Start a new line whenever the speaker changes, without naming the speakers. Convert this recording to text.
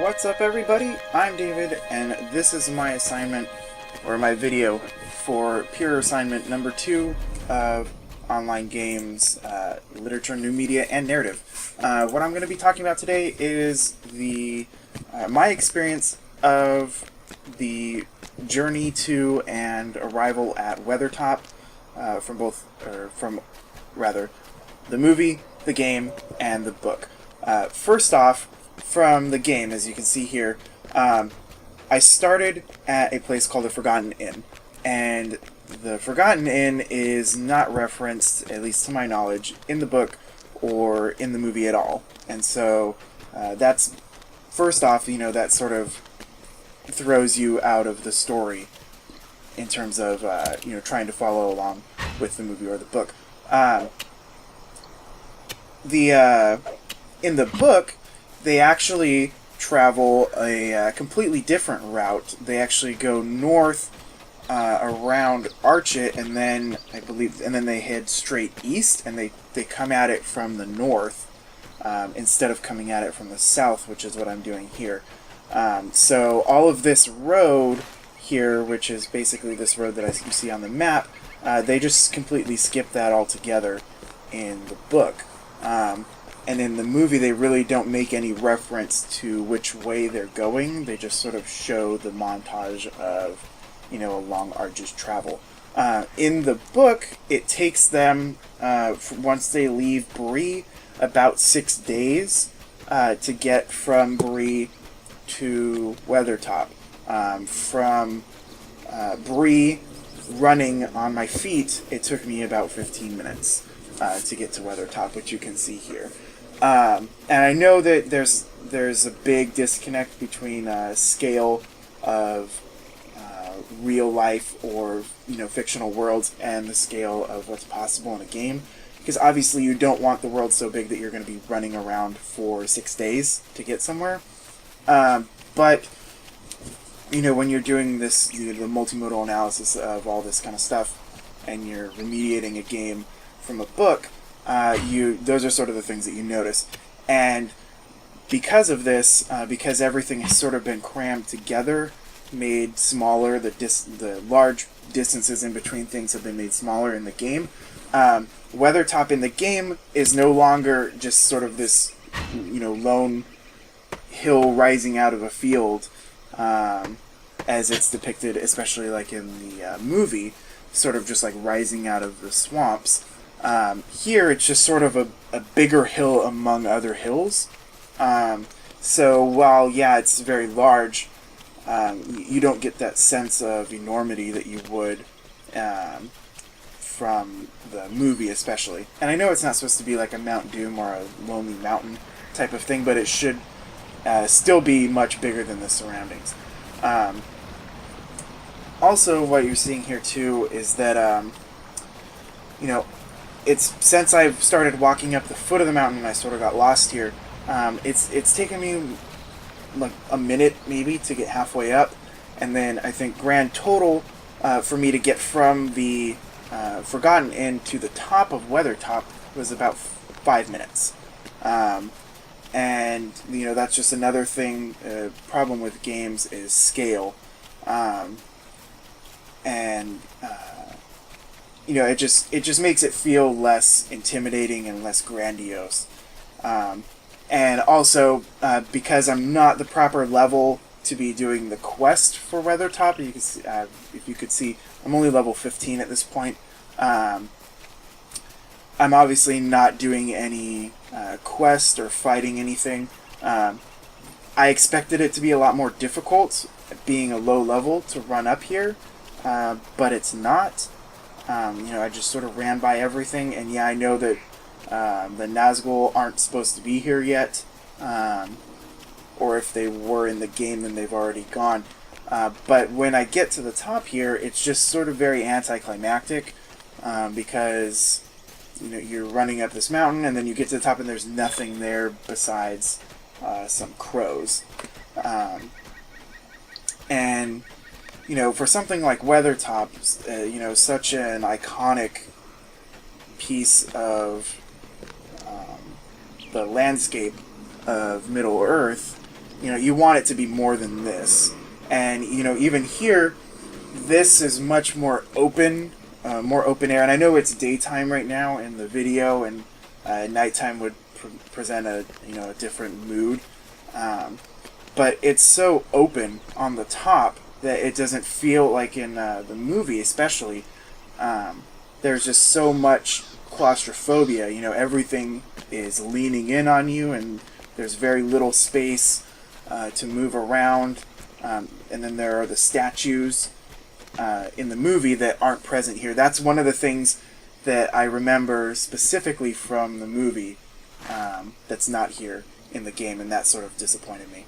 What's up, everybody? I'm David, and this is my assignment, or my video, for peer assignment number 2 of online games, literature, new media, and narrative. What I'm going to be talking about today is my experience of the journey to and arrival at Weathertop, from the movie, the game, and the book. First off, from the game, as you can see here, I started at a place called the Forgotten Inn, and the Forgotten Inn is not referenced, at least to my knowledge, in the book or in the movie at all. And so that's, first off, that sort of throws you out of the story in terms of trying to follow along with the movie or the book. In the book, they actually travel a completely different route. They actually go north around Archet, and then they head straight east, and they come at it from the north instead of coming at it from the south, which is what I'm doing here. So all of this road here, which is basically this road that you see on the map, they just completely skip that altogether in the book. And in the movie, they really don't make any reference to which way they're going. They just sort of show the montage of, along Archet's travel. In the book, it takes them, once they leave Bree, about 6 days to get from Bree to Weathertop. From Bree running on my feet, it took me about 15 minutes to get to Weathertop, which you can see here. And I know that there's a big disconnect between scale of real life or fictional worlds and the scale of what's possible in a game, because obviously you don't want the world so big that you're going to be running around for 6 days to get somewhere. But when you're doing this, the multimodal analysis of all this kind of stuff, and you're remediating a game from a book, those are sort of the things that you notice. And because of this, because everything has sort of been crammed together, made smaller, the large distances in between things have been made smaller in the game. Weathertop in the game is no longer just sort of this, lone hill rising out of a field, as it's depicted, especially like in the movie, sort of just like rising out of the swamps. Here, it's just sort of a bigger hill among other hills. So while, it's very large, you don't get that sense of enormity that you would from the movie, especially. And I know it's not supposed to be like a Mount Doom or a Lonely Mountain type of thing, but it should still be much bigger than the surroundings. Also, what you're seeing here, too, is that, it's since I've started walking up the foot of the mountain and I sort of got lost here, it's taken me like a minute maybe to get halfway up, and then I think grand total for me to get from the Forgotten Inn to the top of Weathertop was about 5 minutes. And that's just another thing, problem with games is scale. It just makes it feel less intimidating and less grandiose. And also, because I'm not the proper level to be doing the quest for Weathertop, you can see, if you could see, I'm only level 15 at this point. I'm obviously not doing any quest or fighting anything. I expected it to be a lot more difficult, being a low level, to run up here, but it's not. I just sort of ran by everything, and I know that the Nazgul aren't supposed to be here yet, or if they were in the game, then they've already gone. But when I get to the top here, it's just sort of very anticlimactic, because you're running up this mountain, and then you get to the top, and there's nothing there besides some crows. And for something like Weathertop, such an iconic piece of the landscape of Middle Earth, you want it to be more than this. And even here, this is much more open air. And I know it's daytime right now in the video, and nighttime would present a different mood. But it's so open on the top that it doesn't feel like in the movie, especially. There's just so much claustrophobia. Everything is leaning in on you, and there's very little space to move around. And then there are the statues in the movie that aren't present here. That's one of the things that I remember specifically from the movie that's not here in the game, and that sort of disappointed me.